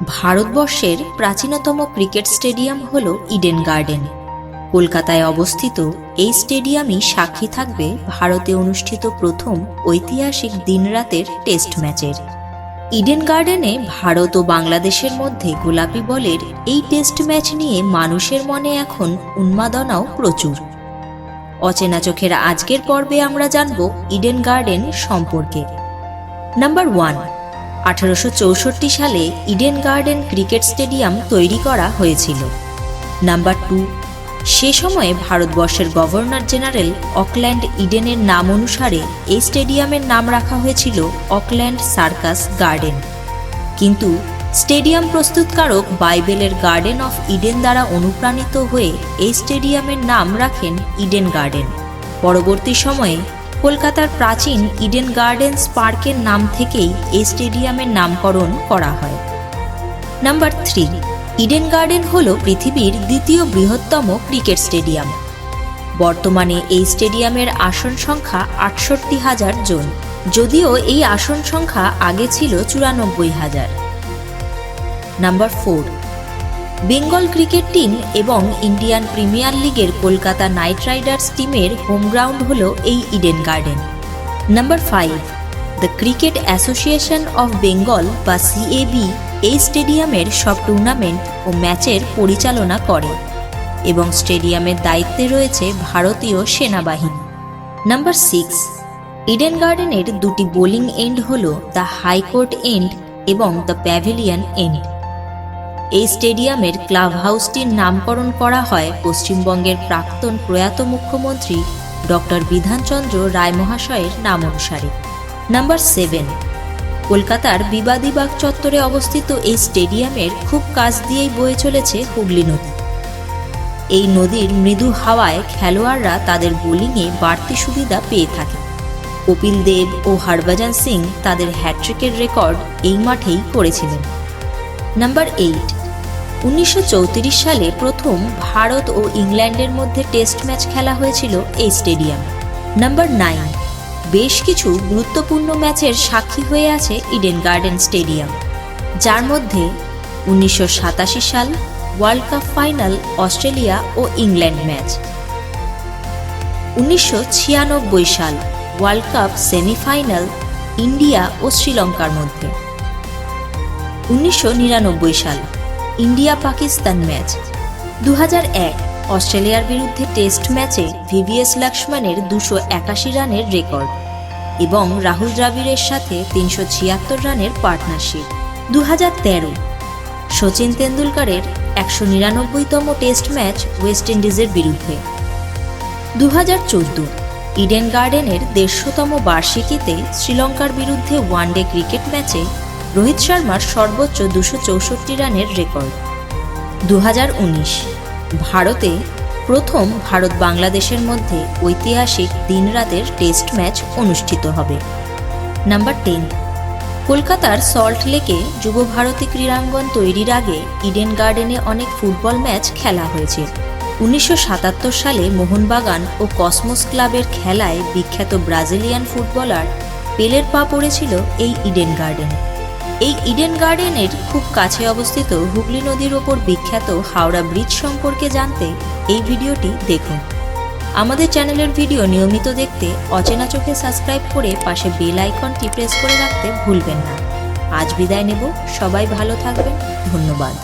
ভারতবর্ষের প্রাচীনতম cricket stadium হল ইডেন গার্ডেন। কলকাতায় অবস্থিত এই স্টেডিয়ামই সাক্ষী থাকবে ভারতে অনুষ্ঠিত প্রথম ঐতিহাসিক দিনরাতের টেস্ট ম্যাচের। ইডেন গার্ডেনে ভারত ও বাংলাদেশের মধ্যে গোলাপি বলের এই টেস্ট ম্যাচ নিয়ে মানুষের মনে এখন উন্মাদনাও প্রচুর। অচেনা চোখের আজকের পর্বে আমরা জানব ইডেন গার্ডেন সম্পর্কে। নাম্বার 1, 1864 সালে ইডেন গার্ডেন ক্রিকেট স্টেডিয়াম তৈরি করা হয়েছিল। নাম্বার 2, সে সময়ে ভারতবর্ষের গভর্নর জেনারেল অকল্যান্ড ইডেনের নাম অনুসারে এই স্টেডিয়ামের নাম রাখা হয়েছিল অকল্যান্ড সার্কাস গার্ডেন। কিন্তু স্টেডিয়াম প্রস্তুতকারক বাইবেলের গার্ডেন অফ ইডেন দ্বারা অনুপ্রাণিত হয়ে এই স্টেডিয়ামের নাম রাখেন ইডেন গার্ডেন। পরবর্তী সময়ে কলকাতার প্রাচীন ইডেন গার্ডেন্স পার্কের নাম থেকেই এই স্টেডিয়ামের নামকরণ করা হয়। নাম্বার 3, ইডেন গার্ডেন হল পৃথিবীর দ্বিতীয় বৃহত্তম ক্রিকেট স্টেডিয়াম। বর্তমানে এই স্টেডিয়ামের আসন সংখ্যা 68,000 জন, যদিও এই আসন সংখ্যা আগে ছিল 94,000। নাম্বার 4, বেঙ্গল ক্রিকেট টিম এবং ইন্ডিয়ান প্রিমিয়ার লিগের কলকাতা নাইট রাইডার্স টিমের হোম গ্রাউন্ড হল এই Eden garden. Number 5, the cricket association of Bengal বা CAB এই স্টেডিয়ামের সব টুর্নামেন্ট ও ম্যাচের পরিচালনা করে এবং স্টেডিয়ামের দায়িত্বে রয়েছে ভারতীয় সেনাবাহিনী। নাম্বার 6, ইডেন গার্ডেনের দুটি বোলিং এন্ড হল দ্য হাইকোর্ট এন্ড এবং দ্য প্যাভিলিয়ন এন্ড। এই স্টেডিয়ামের ক্লাব হাউসটির নামকরণ করা হয় পশ্চিমবঙ্গের প্রাক্তন প্রয়াত মুখ্যমন্ত্রী ডক্টর বিধানচন্দ্র রায় মহাশয়ের নাম অনুসারে। নাম্বার 7, কলকাতার বিবাদীবাগ চত্বরে অবস্থিত এই স্টেডিয়ামের খুব কাছ দিয়েই বয়ে চলেছে হুগলি নদী। এই নদীর মৃদু হাওয়ায় খেলোয়াড়রা তাদের বোলিংয়ে বাড়তি সুবিধা পেয়ে থাকে। কপিল দেব ও হরভজন সিং তাদের হ্যাট্রিকের রেকর্ড এই মাঠেই করেছিলেন। নাম্বার 8, 1934 সালে প্রথম ভারত ও ইংল্যান্ডের মধ্যে টেস্ট ম্যাচ খেলা হয়েছিল এই স্টেডিয়ামে। নাম্বার 9, বেশ কিছু গুরুত্বপূর্ণ ম্যাচের সাক্ষী হয়ে আছে ইডেন গার্ডেন স্টেডিয়াম, যার মধ্যে 1987 সাল ওয়ার্ল্ড কাপ ফাইনাল অস্ট্রেলিয়া ও ইংল্যান্ড ম্যাচ, 1996 সাল ওয়ার্ল্ড কাপ সেমিফাইনাল ইন্ডিয়া ও শ্রীলঙ্কার মধ্যে, 1999 সাল ইন্ডিয়া পাকিস্তান ম্যাচ, 2001 অস্ট্রেলিয়ার বিরুদ্ধে টেস্ট ম্যাচে VVS লক্ষ্মণের 281 রানের রেকর্ড এবং রাহুল দ্রাবিড়ের সাথে 376 রানের পার্টনারশিপ, 2013 সচিন তেন্ডুলকরের 199তম টেস্ট ম্যাচ ওয়েস্ট ইন্ডিজের বিরুদ্ধে, 2014 ইডেন গার্ডেনের 150তম বার্ষিকীতে শ্রীলঙ্কার বিরুদ্ধে ওয়ানডে ক্রিকেট ম্যাচে রোহিত শর্মার সর্বোচ্চ 264 রানের রেকর্ড, 2019 ভারতে প্রথম ভারত বাংলাদেশের মধ্যে ঐতিহাসিক দিনরাতের টেস্ট ম্যাচ অনুষ্ঠিত হবে। নাম্বার 10, কলকাতার সল্ট লেকে যুব ভারতী ক্রীড়াঙ্গন তৈরির আগে ইডেন গার্ডেনে অনেক ফুটবল ম্যাচ খেলা হয়েছে। 1977 সালে মোহনবাগান ও কসমোস ক্লাবের খেলায় বিখ্যাত ব্রাজিলিয়ান ফুটবলার পেলের পা পড়েছিল এই ইডেন গার্ডেনে। এই ইডেন গার্ডেনের খুব কাছে অবস্থিত হুগলি নদীর ওপর বিখ্যাত হাওড়া ব্রিজ সম্পর্কে জানতে এই ভিডিওটি দেখুন। আমাদের চ্যানেলের ভিডিও নিয়মিত দেখতে অচেনা চোখে সাবস্ক্রাইব করে পাশে বেল আইকনটি প্রেস করে রাখতে ভুলবেন না। আজ বিদায় নেব, সবাই ভালো থাকবেন, ধন্যবাদ।